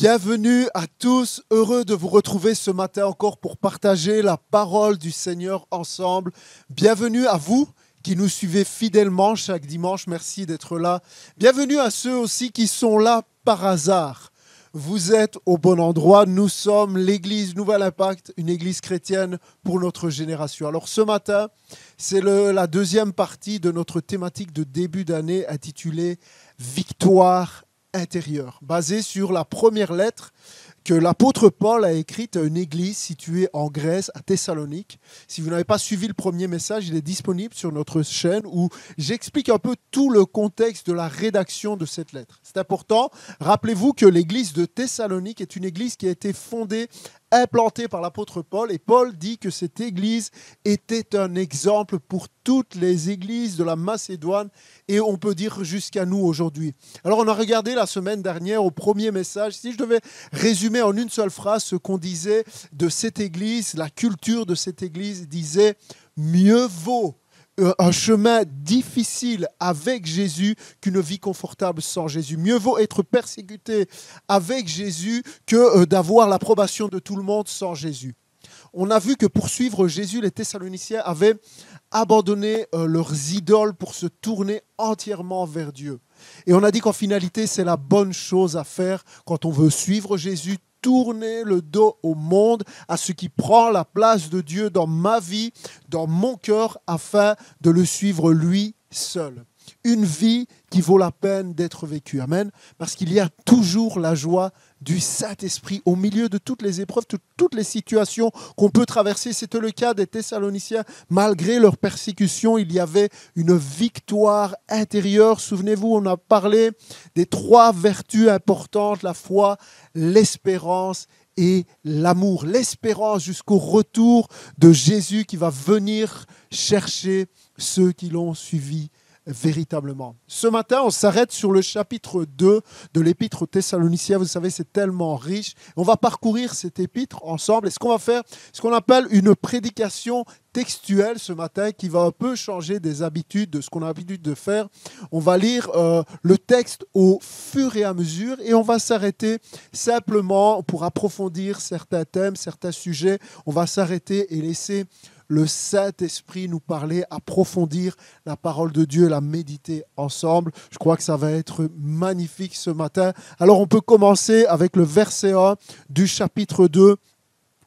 Bienvenue à tous, heureux de vous retrouver ce matin encore pour partager la parole du Seigneur ensemble. Bienvenue à vous qui nous suivez fidèlement chaque dimanche, merci d'être là. Bienvenue à ceux aussi qui sont là par hasard. Vous êtes au bon endroit, nous sommes l'église Nouvel Impact, une église chrétienne pour notre génération. Alors ce matin, c'est la deuxième partie de notre thématique de début d'année intitulée « Victoire intérieure », basée sur la première lettre que l'apôtre Paul a écrite à une église située en Grèce, à Thessalonique. Si vous n'avez pas suivi le premier message, il est disponible sur notre chaîne où j'explique un peu tout le contexte de la rédaction de cette lettre. C'est important. Rappelez-vous que l'église de Thessalonique est une église qui a été fondée, implantée par l'apôtre Paul. Et Paul dit que cette église était un exemple pour toutes les églises de la Macédoine et on peut dire jusqu'à nous aujourd'hui. Alors on a regardé la semaine dernière au premier message. Si je devais résumer en une seule phrase ce qu'on disait de cette église, la culture de cette église disait « Mieux vaut un chemin difficile avec Jésus qu'une vie confortable sans Jésus. Mieux vaut être persécuté avec Jésus que d'avoir l'approbation de tout le monde sans Jésus. » On a vu que pour suivre Jésus, les Thessaloniciens avaient abandonné leurs idoles pour se tourner entièrement vers Dieu. Et on a dit qu'en finalité, c'est la bonne chose à faire quand on veut suivre Jésus, tourner le dos au monde, à ce qui prend la place de Dieu dans ma vie, dans mon cœur, afin de le suivre lui seul. Une vie qui vaut la peine d'être vécue. Amen. Parce qu'il y a toujours la joie du Saint-Esprit au milieu de toutes les épreuves, de toutes les situations qu'on peut traverser. C'était le cas des Thessaloniciens. Malgré leur persécution, il y avait une victoire intérieure. Souvenez-vous, on a parlé des 3 vertus importantes, la foi, l'espérance et l'amour. L'espérance jusqu'au retour de Jésus qui va venir chercher ceux qui l'ont suivi véritablement. Ce matin, on s'arrête sur le chapitre 2 de l'épître aux Thessaloniciens. Vous savez, c'est tellement riche. On va parcourir cet épître ensemble. Et ce qu'on va faire, ce qu'on appelle une prédication textuelle ce matin qui va un peu changer des habitudes, de ce qu'on a l'habitude de faire. On va lire le texte au fur et à mesure et on va s'arrêter simplement pour approfondir certains thèmes, certains sujets. On va s'arrêter et laisser le Saint-Esprit nous parler, approfondir la parole de Dieu, la méditer ensemble. Je crois que ça va être magnifique ce matin. Alors on peut commencer avec le verset 1 du chapitre 2,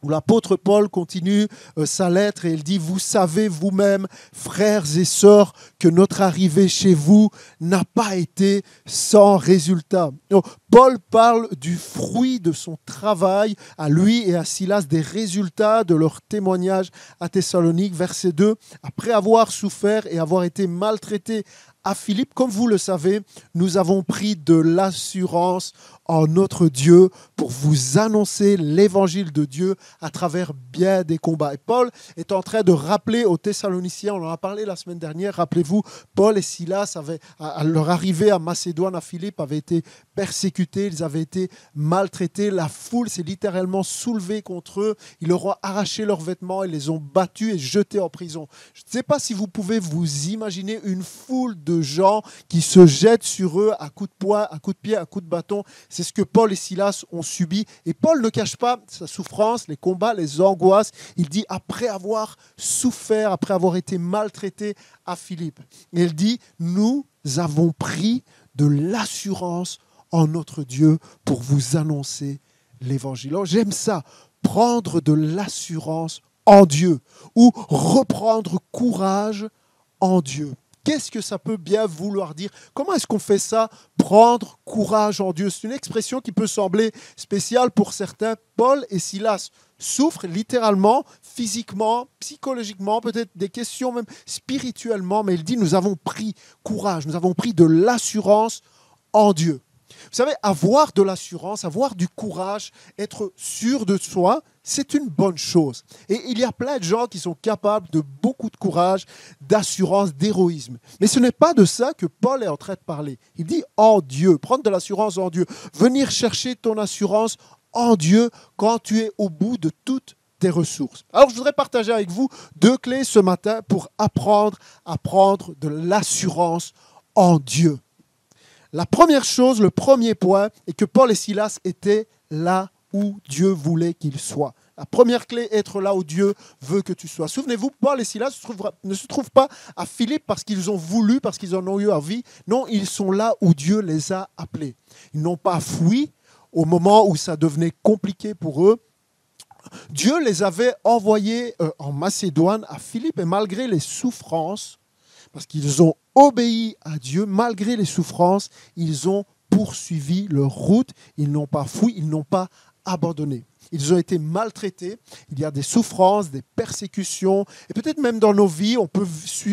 où l'apôtre Paul continue sa lettre et il dit « Vous savez vous-même, frères et sœurs, que notre arrivée chez vous n'a pas été sans résultat. » Paul parle du fruit de son travail à lui et à Silas, des résultats de leur témoignage à Thessalonique. Verset 2, « Après avoir souffert et avoir été maltraités à Philippe, comme vous le savez, nous avons pris de l'assurance en notre Dieu pour vous annoncer l'évangile de Dieu à travers bien des combats. » Et Paul est en train de rappeler aux Thessaloniciens, on en a parlé la semaine dernière, rappelez-vous, Paul et Silas, à leur arrivée à Macédoine, à Philippe, avaient été persécutés, ils avaient été maltraités. La foule s'est littéralement soulevée contre eux. Ils leur ont arraché leurs vêtements, ils les ont battus et jetés en prison. Je ne sais pas si vous pouvez vous imaginer une foule de gens qui se jettent sur eux à coups de poing, à coups de pied, à coups de bâton. C'est ce que Paul et Silas ont subi. Et Paul ne cache pas sa souffrance, les combats, les angoisses. Il dit après avoir souffert, après avoir été maltraité à Philippe. Et il dit, nous avons pris de l'assurance en notre Dieu pour vous annoncer l'évangile. Alors, j'aime ça, prendre de l'assurance en Dieu ou reprendre courage en Dieu. Qu'est-ce que ça peut bien vouloir dire? Comment est-ce qu'on fait ça? Prendre courage en Dieu. C'est une expression qui peut sembler spéciale pour certains. Paul et Silas souffrent littéralement, physiquement, psychologiquement, peut-être des questions même spirituellement, mais il dit nous avons pris courage, nous avons pris de l'assurance en Dieu. Vous savez, avoir de l'assurance, avoir du courage, être sûr de soi, c'est une bonne chose. Et il y a plein de gens qui sont capables de beaucoup de courage, d'assurance, d'héroïsme. Mais ce n'est pas de ça que Paul est en train de parler. Il dit en Dieu, prendre de l'assurance en Dieu, venir chercher ton assurance en Dieu quand tu es au bout de toutes tes ressources. Alors, je voudrais partager avec vous 2 clés ce matin pour apprendre à prendre de l'assurance en Dieu. La première chose, le premier point, est que Paul et Silas étaient là où Dieu voulait qu'ils soient. La première clé, être là où Dieu veut que tu sois. Souvenez-vous, Paul et Silas ne se trouvent pas à Philippe parce qu'ils ont voulu, parce qu'ils en ont eu envie. Non, ils sont là où Dieu les a appelés. Ils n'ont pas fui au moment où ça devenait compliqué pour eux. Dieu les avait envoyés en Macédoine à Philippe et malgré les souffrances, parce qu'ils ont obéi à Dieu, malgré les souffrances, ils ont poursuivi leur route, ils n'ont pas fui, ils n'ont pas abandonné. Ils ont été maltraités, il y a des souffrances, des persécutions, et peut-être même dans nos vies, on peut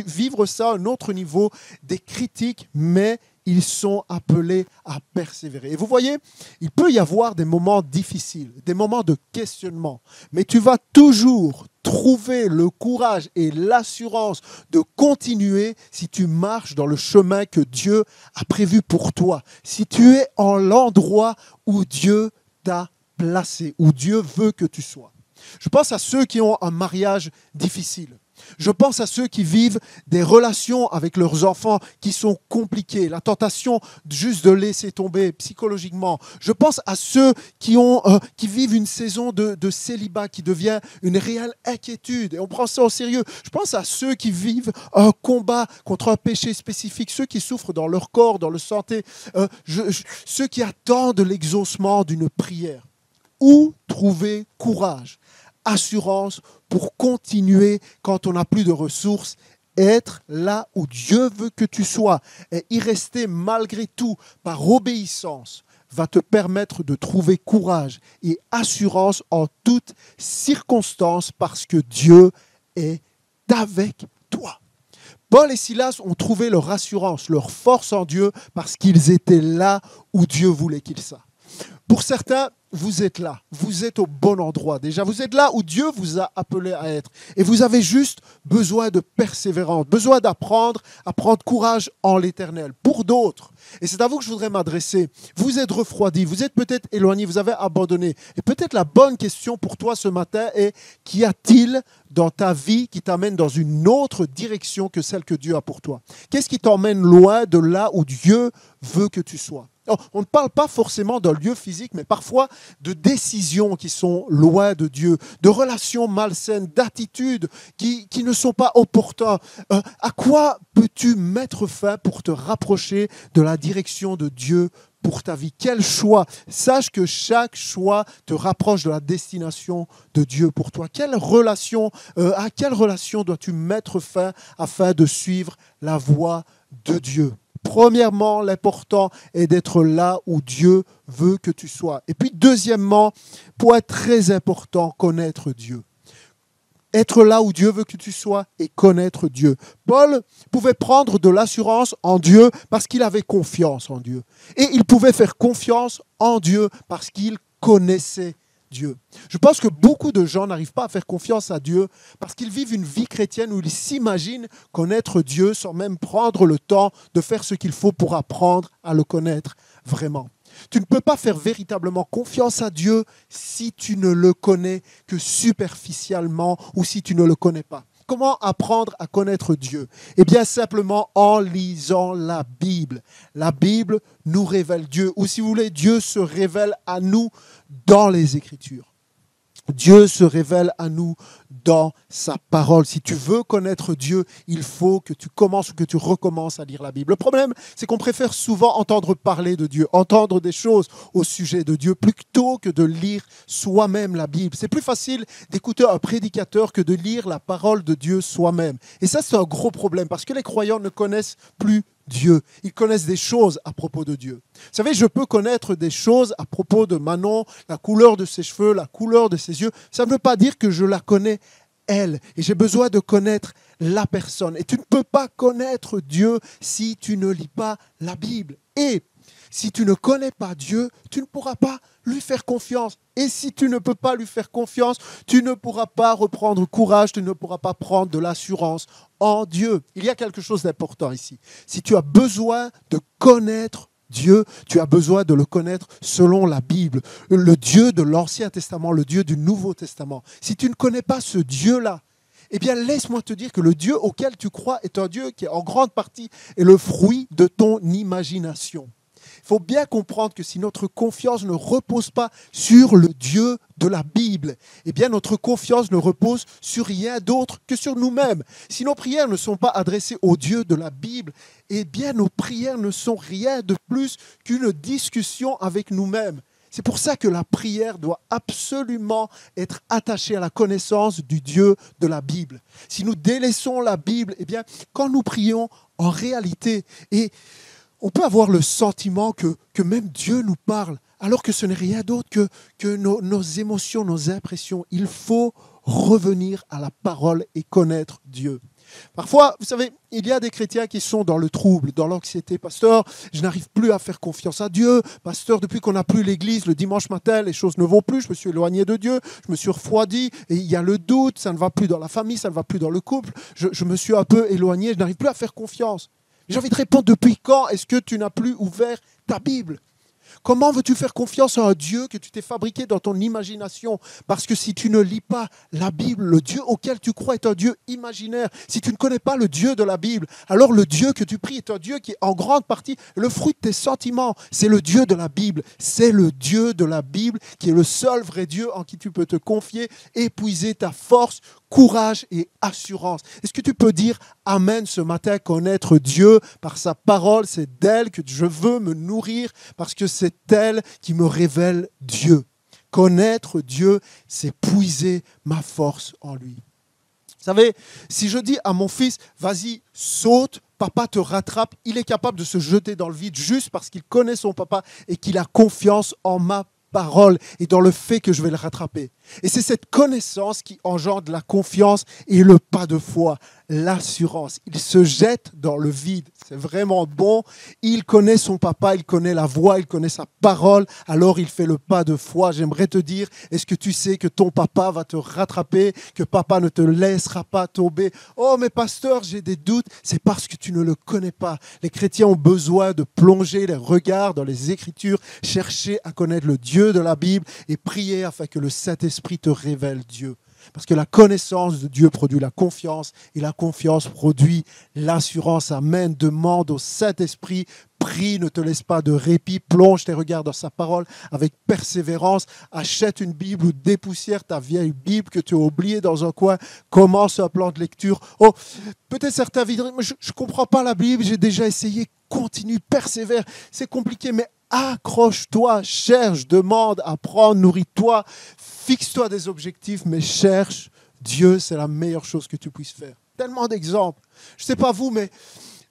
vivre ça à un autre niveau, des critiques, mais ils sont appelés à persévérer. Et vous voyez, il peut y avoir des moments difficiles, des moments de questionnement, mais tu vas toujours trouver le courage et l'assurance de continuer si tu marches dans le chemin que Dieu a prévu pour toi, si tu es en l'endroit où Dieu t'a placé, où Dieu veut que tu sois. Je pense à ceux qui ont un mariage difficile. Je pense à ceux qui vivent des relations avec leurs enfants qui sont compliquées, la tentation juste de laisser tomber psychologiquement. Je pense à ceux qui vivent une saison de célibat qui devient une réelle inquiétude et on prend ça au sérieux. Je pense à ceux qui vivent un combat contre un péché spécifique, ceux qui souffrent dans leur corps, dans leur santé, ceux qui attendent l'exaucement d'une prière. Où trouver courage, assurance pour continuer quand on n'a plus de ressources, être là où Dieu veut que tu sois et y rester malgré tout par obéissance va te permettre de trouver courage et assurance en toutes circonstances parce que Dieu est avec toi. Paul et Silas ont trouvé leur assurance, leur force en Dieu parce qu'ils étaient là où Dieu voulait qu'ils soient. Pour certains, vous êtes là, vous êtes au bon endroit déjà, vous êtes là où Dieu vous a appelé à être et vous avez juste besoin de persévérance, besoin d'apprendre à prendre courage en l'Éternel. Pour d'autres, et c'est à vous que je voudrais m'adresser, vous êtes refroidis, vous êtes peut-être éloignés, vous avez abandonné et peut-être la bonne question pour toi ce matin est qu'y a-t-il dans ta vie qui t'amène dans une autre direction que celle que Dieu a pour toi? Qu'est-ce qui t'emmène loin de là où Dieu veut que tu sois? On ne parle pas forcément d'un lieu physique, mais parfois de décisions qui sont loin de Dieu, de relations malsaines, d'attitudes qui ne sont pas opportunes. À quoi peux-tu mettre fin pour te rapprocher de la direction de Dieu pour ta vie? Quel choix? Sache que chaque choix te rapproche de la destination de Dieu pour toi. À quelle relation dois-tu mettre fin afin de suivre la voie de Dieu? Premièrement, l'important est d'être là où Dieu veut que tu sois. Et puis deuxièmement, point très important, connaître Dieu. Être là où Dieu veut que tu sois et connaître Dieu. Paul pouvait prendre de l'assurance en Dieu parce qu'il avait confiance en Dieu. Et il pouvait faire confiance en Dieu parce qu'il connaissait Dieu. Je pense que beaucoup de gens n'arrivent pas à faire confiance à Dieu parce qu'ils vivent une vie chrétienne où ils s'imaginent connaître Dieu sans même prendre le temps de faire ce qu'il faut pour apprendre à le connaître vraiment. Tu ne peux pas faire véritablement confiance à Dieu si tu ne le connais que superficiellement ou si tu ne le connais pas. Comment apprendre à connaître Dieu? Eh bien, simplement en lisant la Bible. La Bible nous révèle Dieu. Ou si vous voulez, Dieu se révèle à nous dans les Écritures. Dieu se révèle à nous dans sa parole. Si tu veux connaître Dieu, il faut que tu commences ou que tu recommences à lire la Bible. Le problème, c'est qu'on préfère souvent entendre parler de Dieu, entendre des choses au sujet de Dieu, plutôt que de lire soi-même la Bible. C'est plus facile d'écouter un prédicateur que de lire la parole de Dieu soi-même. Et ça, c'est un gros problème parce que les croyants ne connaissent plus Dieu. Ils connaissent des choses à propos de Dieu. Vous savez, je peux connaître des choses à propos de Manon, la couleur de ses cheveux, la couleur de ses yeux. Ça ne veut pas dire que je la connais, elle. Et j'ai besoin de connaître la personne. Et tu ne peux pas connaître Dieu si tu ne lis pas la Bible. Et si tu ne connais pas Dieu, tu ne pourras pas lui faire confiance. Et si tu ne peux pas lui faire confiance, tu ne pourras pas reprendre courage, tu ne pourras pas prendre de l'assurance en Dieu. Il y a quelque chose d'important ici. Si tu as besoin de connaître Dieu, tu as besoin de le connaître selon la Bible, le Dieu de l'Ancien Testament, le Dieu du Nouveau Testament. Si tu ne connais pas ce Dieu-là, eh bien, laisse-moi te dire que le Dieu auquel tu crois est un Dieu qui, en grande partie, est le fruit de ton imagination. Il faut bien comprendre que si notre confiance ne repose pas sur le Dieu de la Bible, eh bien notre confiance ne repose sur rien d'autre que sur nous-mêmes. Si nos prières ne sont pas adressées au Dieu de la Bible, eh bien nos prières ne sont rien de plus qu'une discussion avec nous-mêmes. C'est pour ça que la prière doit absolument être attachée à la connaissance du Dieu de la Bible. Si nous délaissons la Bible, eh bien, quand nous prions, en réalité, et on peut avoir le sentiment que même Dieu nous parle, alors que ce n'est rien d'autre que nos émotions, nos impressions. Il faut revenir à la parole et connaître Dieu. Parfois, vous savez, il y a des chrétiens qui sont dans le trouble, dans l'anxiété. Pasteur, je n'arrive plus à faire confiance à Dieu. Pasteur, depuis qu'on n'a plus l'église, le dimanche matin, les choses ne vont plus. Je me suis éloigné de Dieu, je me suis refroidi et il y a le doute. Ça ne va plus dans la famille, ça ne va plus dans le couple. Je me suis un peu éloigné, je n'arrive plus à faire confiance. J'ai envie de répondre, depuis quand est-ce que tu n'as plus ouvert ta Bible ? Comment veux-tu faire confiance à un Dieu que tu t'es fabriqué dans ton imagination? Parce que si tu ne lis pas la Bible, le Dieu auquel tu crois est un Dieu imaginaire. Si tu ne connais pas le Dieu de la Bible, alors le Dieu que tu pries est un Dieu qui est en grande partie le fruit de tes sentiments. C'est le Dieu de la Bible. C'est le Dieu de la Bible qui est le seul vrai Dieu en qui tu peux te confier, épuiser ta force, courage et assurance. Est-ce que tu peux dire Amen ce matin, connaître Dieu par sa parole? C'est d'elle que je veux me nourrir parce que c'est elle qui me révèle Dieu. Connaître Dieu, c'est puiser ma force en lui. Vous savez, si je dis à mon fils, vas-y, saute, papa te rattrape, il est capable de se jeter dans le vide juste parce qu'il connaît son papa et qu'il a confiance en ma parole et dans le fait que je vais le rattraper. Et c'est cette connaissance qui engendre la confiance et le pas de foi, l'assurance. Il se jette dans le vide. C'est vraiment bon. Il connaît son papa, il connaît la voix, il connaît sa parole. Alors il fait le pas de foi. J'aimerais te dire, est-ce que tu sais que ton papa va te rattraper, que papa ne te laissera pas tomber? Oh mais pasteur, j'ai des doutes. C'est parce que tu ne le connais pas. Les chrétiens ont besoin de plonger les regards dans les Écritures, chercher à connaître le Dieu de la Bible et prier afin que le Saint-Esprit te révèle Dieu. Parce que la connaissance de Dieu produit la confiance et la confiance produit l'assurance. Amen. Demande au Saint-Esprit, prie, ne te laisse pas de répit, plonge tes regards dans sa parole avec persévérance. Achète une Bible ou dépoussière ta vieille Bible que tu as oubliée dans un coin. Commence un plan de lecture. Oh, peut-être certains diront, je ne comprends pas la Bible, j'ai déjà essayé. Continue, persévère. C'est compliqué, mais accroche-toi, cherche, demande, apprends, nourris-toi, fixe-toi des objectifs, mais cherche Dieu, c'est la meilleure chose que tu puisses faire. Tellement d'exemples. Je ne sais pas vous, mais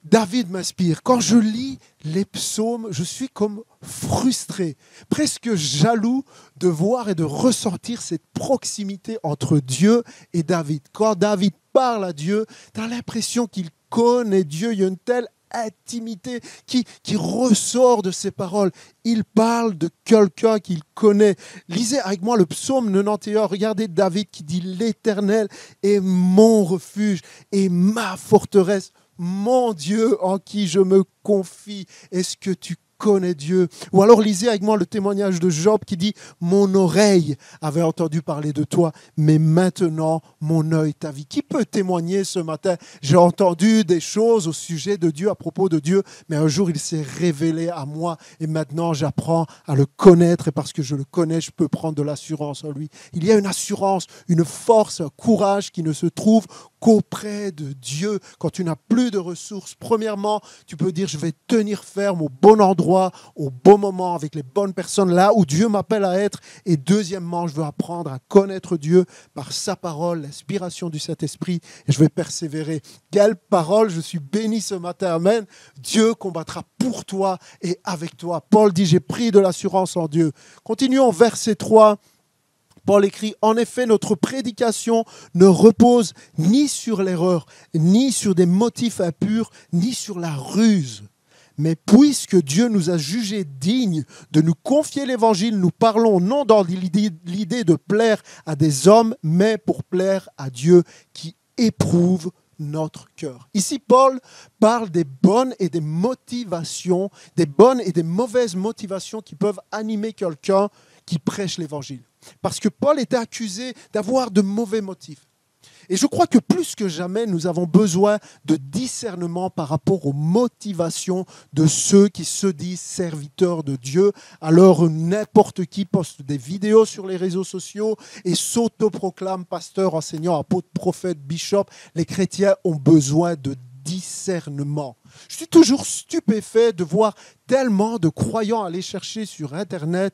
David m'inspire. Quand je lis les psaumes, je suis comme frustré, presque jaloux de voir et de ressentir cette proximité entre Dieu et David. Quand David parle à Dieu, tu as l'impression qu'il connaît Dieu. Il y a une telle intimité qui ressort de ses paroles. Il parle de quelqu'un qu'il connaît. Lisez avec moi le psaume 91. Regardez David qui dit « L'Éternel est mon refuge et ma forteresse, mon Dieu en qui je me confie. » Est-ce que tu connais Dieu? Ou alors lisez avec moi le témoignage de Job qui dit « Mon oreille avait entendu parler de toi, mais maintenant mon œil t'a vu. » Qui peut témoigner ce matin? J'ai entendu des choses au sujet de Dieu, à propos de Dieu, mais un jour il s'est révélé à moi et maintenant j'apprends à le connaître et parce que je le connais, je peux prendre de l'assurance en lui. Il y a une assurance, une force, un courage qui ne se trouve qu'auprès de Dieu. Quand tu n'as plus de ressources, premièrement, tu peux dire « Je vais tenir ferme au bon endroit, au bon moment, avec les bonnes personnes, là où Dieu m'appelle à être. » Et deuxièmement, je veux apprendre à connaître Dieu par sa parole, l'inspiration du Saint-Esprit, et je vais persévérer. Quelle parole, je suis béni ce matin, amen. Dieu combattra pour toi et avec toi. Paul dit, j'ai pris de l'assurance en Dieu. Continuons, verset 3. Paul écrit, « En effet, notre prédication ne repose ni sur l'erreur, ni sur des motifs impurs, ni sur la ruse. Mais puisque Dieu nous a jugés dignes de nous confier l'Évangile, nous parlons non dans l'idée de plaire à des hommes, mais pour plaire à Dieu qui éprouve notre cœur. » Ici, Paul parle des bonnes et des motivations, des bonnes et des mauvaises motivations qui peuvent animer quelqu'un qui prêche l'Évangile. Parce que Paul était accusé d'avoir de mauvais motifs. Et je crois que plus que jamais, nous avons besoin de discernement par rapport aux motivations de ceux qui se disent serviteurs de Dieu. Alors n'importe qui poste des vidéos sur les réseaux sociaux et s'autoproclame pasteur, enseignant, apôtre, prophète, bishop. Les chrétiens ont besoin de discernement. Je suis toujours stupéfait de voir tellement de croyants aller chercher sur Internet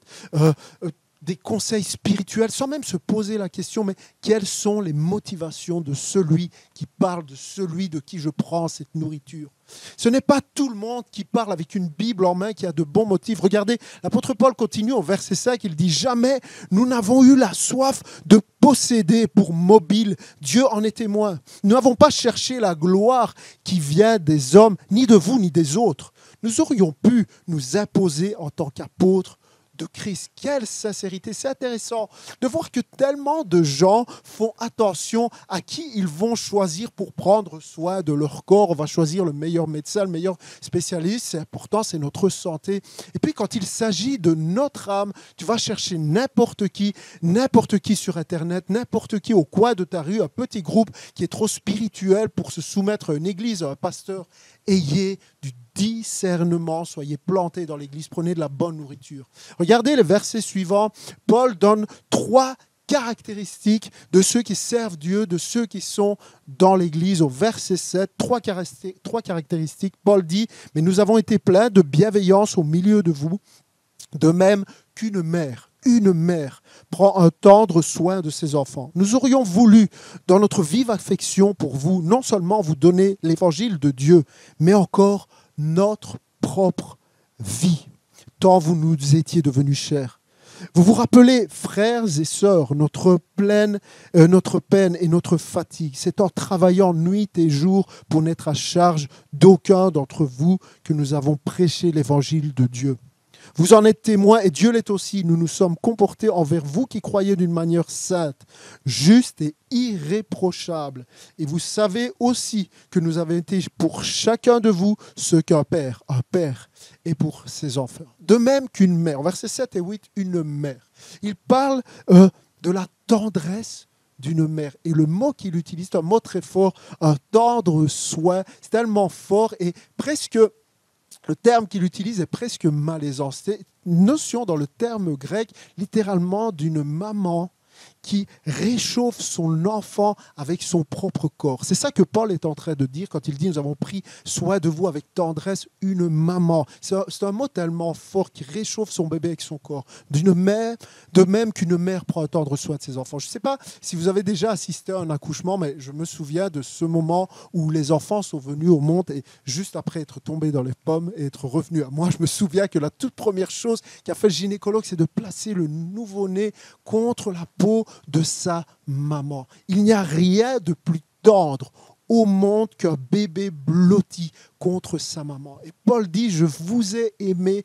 des conseils spirituels sans même se poser la question, mais quelles sont les motivations de celui qui parle, de celui de qui je prends cette nourriture? Ce n'est pas tout le monde qui parle avec une Bible en main qui a de bons motifs. Regardez, l'apôtre Paul continue au verset 5, il dit « Jamais nous n'avons eu la soif de posséder pour mobile. Dieu en est témoin. Nous n'avons pas cherché la gloire qui vient des hommes, ni de vous, ni des autres. Nous aurions pu nous imposer en tant qu'apôtres de Christ. » Quelle sincérité! C'est intéressant de voir que tellement de gens font attention à qui ils vont choisir pour prendre soin de leur corps. On va choisir le meilleur médecin, le meilleur spécialiste. C'est important, c'est notre santé. Et puis quand il s'agit de notre âme, tu vas chercher n'importe qui sur Internet, n'importe qui au coin de ta rue, un petit groupe qui est trop spirituel pour se soumettre à une église, à un pasteur. Ayez du discernement, soyez plantés dans l'église, prenez de la bonne nourriture. Regardez les versets suivants. Paul donne 3 caractéristiques de ceux qui servent Dieu, de ceux qui sont dans l'église. Au verset 7, 3 caractéristiques. Paul dit « Mais nous avons été pleins de bienveillance au milieu de vous, de même qu'une mère. Une mère prend un tendre soin de ses enfants. Nous aurions voulu, dans notre vive affection pour vous, non seulement vous donner l'évangile de Dieu, mais encore notre propre vie, tant vous nous étiez devenus chers. Vous vous rappelez, frères et sœurs, notre peine et notre fatigue. C'est en travaillant nuit et jour pour n'être à charge d'aucun d'entre vous que nous avons prêché l'évangile de Dieu. Vous en êtes témoins et Dieu l'est aussi. Nous nous sommes comportés envers vous qui croyez d'une manière sainte, juste et irréprochable. Et vous savez aussi que nous avons été pour chacun de vous ce qu'un père est pour ses enfants. De même qu'une mère. Versets 7 et 8, une mère. Il parle de la tendresse d'une mère. Et le mot qu'il utilise, c'est un mot très fort, un tendre soin. C'est tellement fort et presque... Le terme qu'il utilise est presque malaisant. C'est une notion dans le terme grec, littéralement d'une maman qui réchauffe son enfant avec son propre corps. C'est ça que Paul est en train de dire quand il dit « Nous avons pris soin de vous avec tendresse, une maman ». C'est un mot tellement fort qui réchauffe son bébé avec son corps. D'une mère, de même qu'une mère prend un tendre soin de ses enfants. Je ne sais pas si vous avez déjà assisté à un accouchement, mais je me souviens de ce moment où les enfants sont venus au monde et juste après être tombés dans les pommes et être revenus à moi, je me souviens que la toute première chose qu'a fait le gynécologue, c'est de placer le nouveau-né contre la peau de sa maman. Il n'y a rien de plus tendre au monde qu'un bébé blotti contre sa maman. Et Paul dit « Je vous ai aimé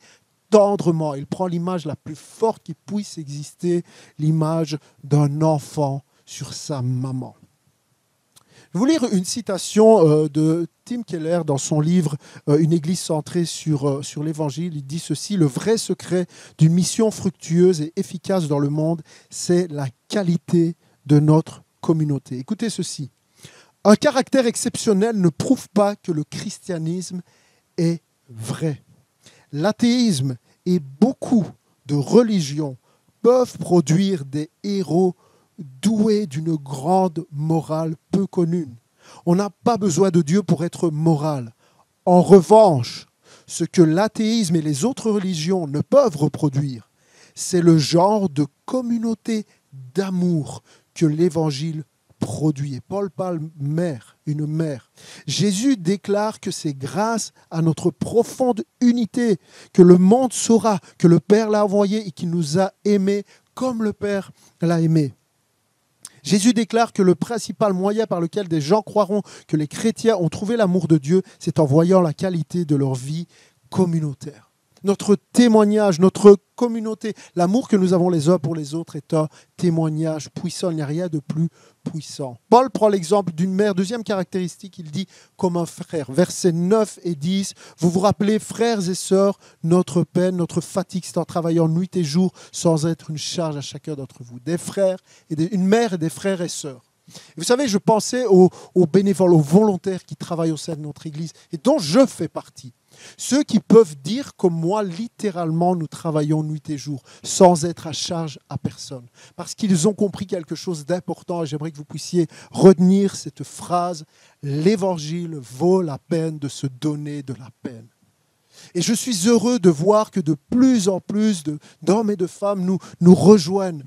tendrement ». Il prend l'image la plus forte qui puisse exister, l'image d'un enfant sur sa maman. Je vais vous lire une citation de Tim Keller dans son livre « Une église centrée sur l'évangile ». Il dit ceci: « Le vrai secret d'une mission fructueuse et efficace dans le monde, c'est la qualité de notre communauté. » Écoutez ceci. « Un caractère exceptionnel ne prouve pas que le christianisme est vrai. L'athéisme et beaucoup de religions peuvent produire des héros doué d'une grande morale peu connue. On n'a pas besoin de Dieu pour être moral. En revanche, ce que l'athéisme et les autres religions ne peuvent reproduire, c'est le genre de communauté d'amour que l'Évangile produit. Et Paul parle mère, une mère. Jésus déclare que c'est grâce à notre profonde unité que le monde saura que le Père l'a envoyé et qu'il nous a aimés comme le Père l'a aimé. Jésus déclare que le principal moyen par lequel des gens croiront que les chrétiens ont trouvé l'amour de Dieu, c'est en voyant la qualité de leur vie communautaire. Notre témoignage, notre communauté, l'amour que nous avons les uns pour les autres est un témoignage puissant. Il n'y a rien de plus puissant. Paul prend l'exemple d'une mère. Deuxième caractéristique, il dit comme un frère. Versets 9 et 10, vous vous rappelez, frères et sœurs, notre peine, notre fatigue, c'est en travaillant nuit et jour sans être une charge à chacun d'entre vous. Des frères, une mère et des frères et sœurs. Vous savez, je pensais aux bénévoles, aux volontaires qui travaillent au sein de notre Église et dont je fais partie. Ceux qui peuvent dire comme moi, littéralement, nous travaillons nuit et jour, sans être à charge à personne. Parce qu'ils ont compris quelque chose d'important et j'aimerais que vous puissiez retenir cette phrase, l'évangile vaut la peine de se donner de la peine. Et je suis heureux de voir que de plus en plus d'hommes et de femmes nous rejoignent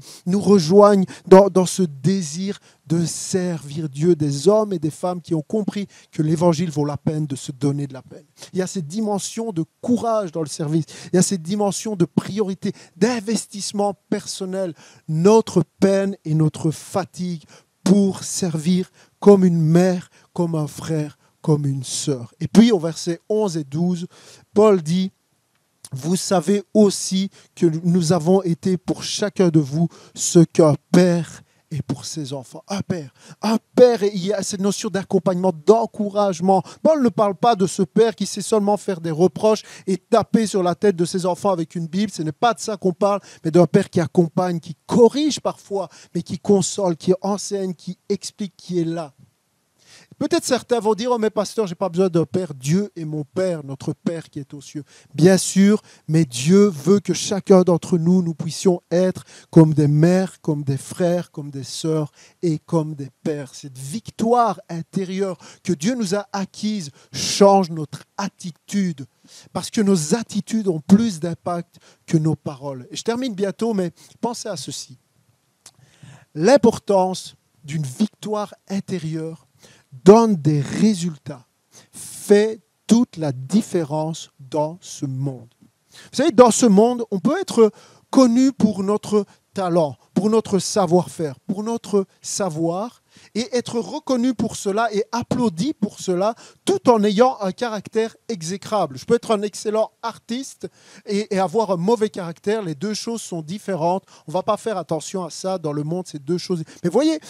dans ce désir de servir Dieu, des hommes et des femmes qui ont compris que l'évangile vaut la peine de se donner de la peine. Il y a cette dimension de courage dans le service, il y a cette dimension de priorité, d'investissement personnel, notre peine et notre fatigue pour servir comme une mère, comme un frère, comme une sœur. Et puis au verset 11 et 12, Paul dit, « Vous savez aussi que nous avons été pour chacun de vous ce qu'un père est pour ses enfants. » Un père, et il y a cette notion d'accompagnement, d'encouragement. Paul ne parle pas de ce père qui sait seulement faire des reproches et taper sur la tête de ses enfants avec une Bible. Ce n'est pas de ça qu'on parle, mais d'un père qui accompagne, qui corrige parfois, mais qui console, qui enseigne, qui explique, qui est là. Peut-être certains vont dire, « Oh mais pasteur, je n'ai pas besoin d'un père. Dieu est mon père, notre père qui est aux cieux. » Bien sûr, mais Dieu veut que chacun d'entre nous, nous puissions être comme des mères, comme des frères, comme des sœurs et comme des pères. Cette victoire intérieure que Dieu nous a acquise change notre attitude. Parce que nos attitudes ont plus d'impact que nos paroles. Et je termine bientôt, mais pensez à ceci. L'importance d'une victoire intérieure donne des résultats, fait toute la différence dans ce monde. Vous savez, dans ce monde, on peut être connu pour notre talent, pour notre savoir-faire, pour notre savoir, et être reconnu pour cela et applaudi pour cela, tout en ayant un caractère exécrable. Je peux être un excellent artiste et avoir un mauvais caractère. Les deux choses sont différentes. On ne va pas faire attention à ça dans le monde, ces deux choses. Mais voyez,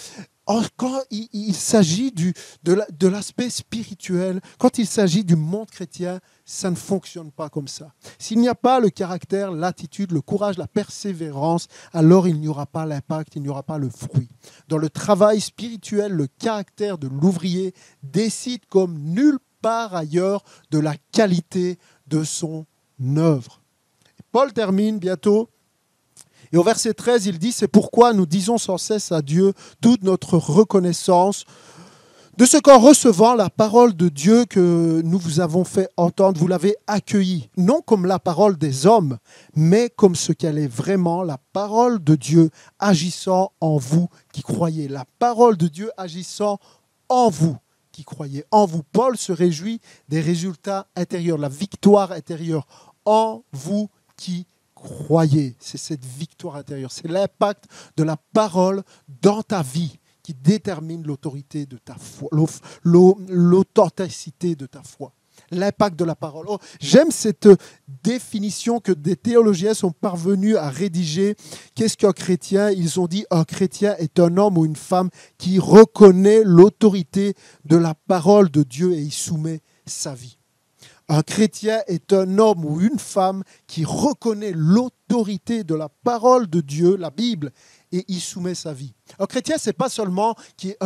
quand il s'agit de l'aspect spirituel, quand il s'agit du monde chrétien, ça ne fonctionne pas comme ça. S'il n'y a pas le caractère, l'attitude, le courage, la persévérance, alors il n'y aura pas l'impact, il n'y aura pas le fruit. Dans le travail spirituel, le caractère de l'ouvrier décide comme nulle part ailleurs de la qualité de son œuvre. Paul termine bientôt. Et au verset 13, il dit, « C'est pourquoi nous disons sans cesse à Dieu toute notre reconnaissance de ce qu'en recevant la parole de Dieu que nous vous avons fait entendre, vous l'avez accueillie, non comme la parole des hommes, mais comme ce qu'elle est vraiment, la parole de Dieu agissant en vous qui croyez. La parole de Dieu agissant en vous qui croyez. En vous, Paul se réjouit des résultats intérieurs, la victoire intérieure en vous qui croyez. C'est cette victoire intérieure, c'est l'impact de la parole dans ta vie qui détermine l'autorité de ta foi, l'authenticité de ta foi. L'impact de la parole. Oh, j'aime cette définition que des théologiens sont parvenus à rédiger. Qu'est-ce qu'un chrétien? Ils ont dit un chrétien est un homme ou une femme qui reconnaît l'autorité de la parole de Dieu et y soumet sa vie. Un chrétien est un homme ou une femme qui reconnaît l'autorité de la parole de Dieu, la Bible, et y soumet sa vie. Un chrétien, ce n'est pas seulement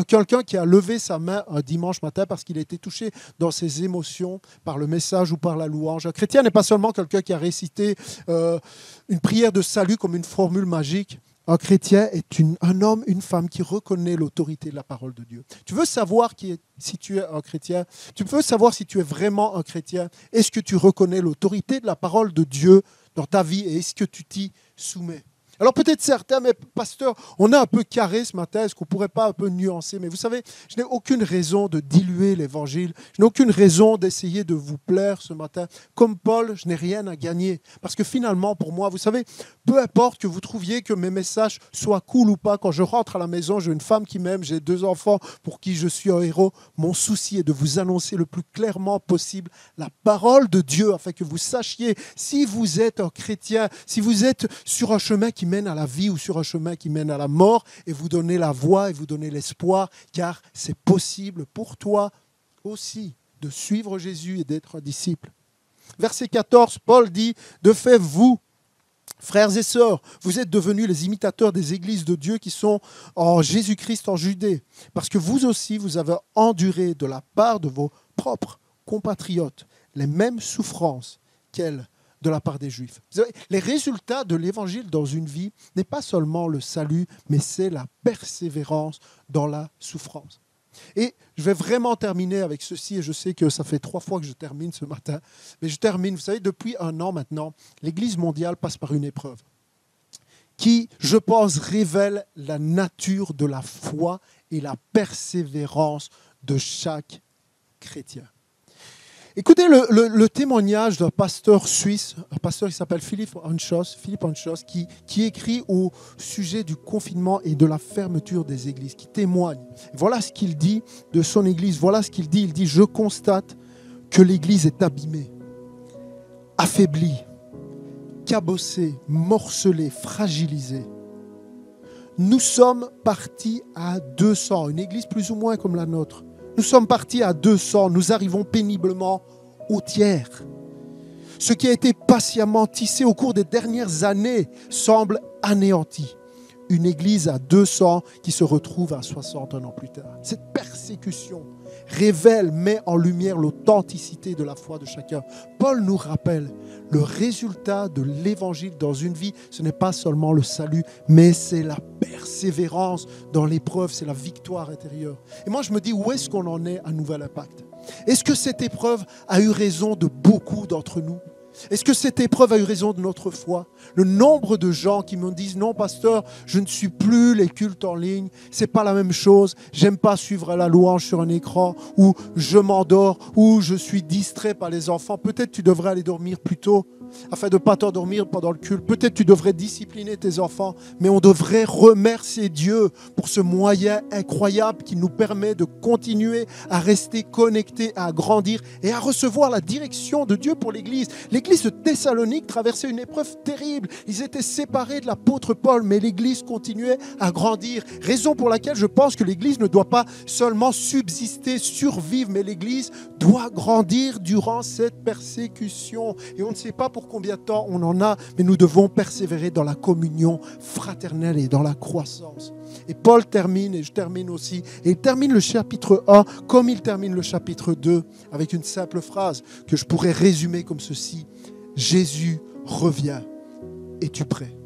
quelqu'un qui a levé sa main un dimanche matin parce qu'il a été touché dans ses émotions par le message ou par la louange. Un chrétien n'est pas seulement quelqu'un qui a récité une prière de salut comme une formule magique. Un chrétien est un homme, une femme qui reconnaît l'autorité de la parole de Dieu. Tu veux savoir si tu es un chrétien? Tu veux savoir si tu es vraiment un chrétien? Est-ce que tu reconnais l'autorité de la parole de Dieu dans ta vie et est-ce que tu t'y soumets? Alors peut-être certains, mais pasteur, on est un peu carré ce matin, est-ce qu'on ne pourrait pas un peu nuancer? Mais vous savez, je n'ai aucune raison de diluer l'évangile, je n'ai aucune raison d'essayer de vous plaire ce matin. Comme Paul, je n'ai rien à gagner. Parce que finalement, pour moi, vous savez, peu importe que vous trouviez que mes messages soient cool ou pas, quand je rentre à la maison, j'ai une femme qui m'aime, j'ai 2 enfants pour qui je suis un héros, mon souci est de vous annoncer le plus clairement possible la parole de Dieu, afin que vous sachiez si vous êtes un chrétien, si vous êtes sur un chemin qui mène à la vie ou sur un chemin qui mène à la mort, et vous donner la voie et vous donner l'espoir, car c'est possible pour toi aussi de suivre Jésus et d'être un disciple. Verset 14, Paul dit, « De fait, vous, Frères et sœurs, vous êtes devenus les imitateurs des églises de Dieu qui sont en Jésus-Christ en Judée, parce que vous aussi, vous avez enduré de la part de vos propres compatriotes les mêmes souffrances qu'elles de la part des Juifs. Vous savez, les résultats de l'évangile dans une vie n'est pas seulement le salut, mais c'est la persévérance dans la souffrance. Et je vais vraiment terminer avec ceci, et je sais que ça fait 3 fois que je termine ce matin, mais je termine. Vous savez, depuis 1 an maintenant, l'Église mondiale passe par une épreuve qui, je pense, révèle la nature de la foi et la persévérance de chaque chrétien. Écoutez le témoignage d'un pasteur suisse, un pasteur qui s'appelle Philippe Anschos, qui écrit au sujet du confinement et de la fermeture des églises, qui témoigne. Voilà ce qu'il dit de son église, voilà ce qu'il dit. Il dit « Je constate que l'église est abîmée, affaiblie, cabossée, morcelée, fragilisée. Nous sommes partis à 200, une église plus ou moins comme la nôtre. Nous sommes partis à 200, nous arrivons péniblement au tiers. Ce qui a été patiemment tissé au cours des dernières années semble anéanti. Une église à 200 qui se retrouve à 60 un an plus tard. Cette persécution révèle, met en lumière l'authenticité de la foi de chacun. Paul nous rappelle, le résultat de l'évangile dans une vie, ce n'est pas seulement le salut, mais c'est la persévérance dans l'épreuve, c'est la victoire intérieure. Et moi je me dis, où est-ce qu'on en est à Nouvel Impact ? Est-ce que cette épreuve a eu raison de beaucoup d'entre nous ? Est-ce que cette épreuve a eu raison de notre foi ? Le nombre de gens qui me disent « Non, pasteur, je ne suis plus les cultes en ligne, c'est pas la même chose, j'aime pas suivre la louange sur un écran, ou je m'endors, ou je suis distrait par les enfants. Peut-être tu devrais aller dormir plus tôt, afin de ne pas t'endormir pendant le culte. Peut-être tu devrais discipliner tes enfants, mais on devrait remercier Dieu pour ce moyen incroyable qui nous permet de continuer à rester connectés, à grandir et à recevoir la direction de Dieu pour l'Église. L'Église de Thessalonique traversait une épreuve terrible. Ils étaient séparés de l'apôtre Paul, mais l'Église continuait à grandir. Raison pour laquelle je pense que l'Église ne doit pas seulement subsister, survivre, mais l'Église doit grandir durant cette persécution. Et on ne sait pas pour combien de temps on en a, mais nous devons persévérer dans la communion fraternelle et dans la croissance. Et Paul termine, et je termine aussi, et il termine le chapitre 1 comme il termine le chapitre 2, avec une simple phrase que je pourrais résumer comme ceci. Jésus revient. Es-tu prêt ?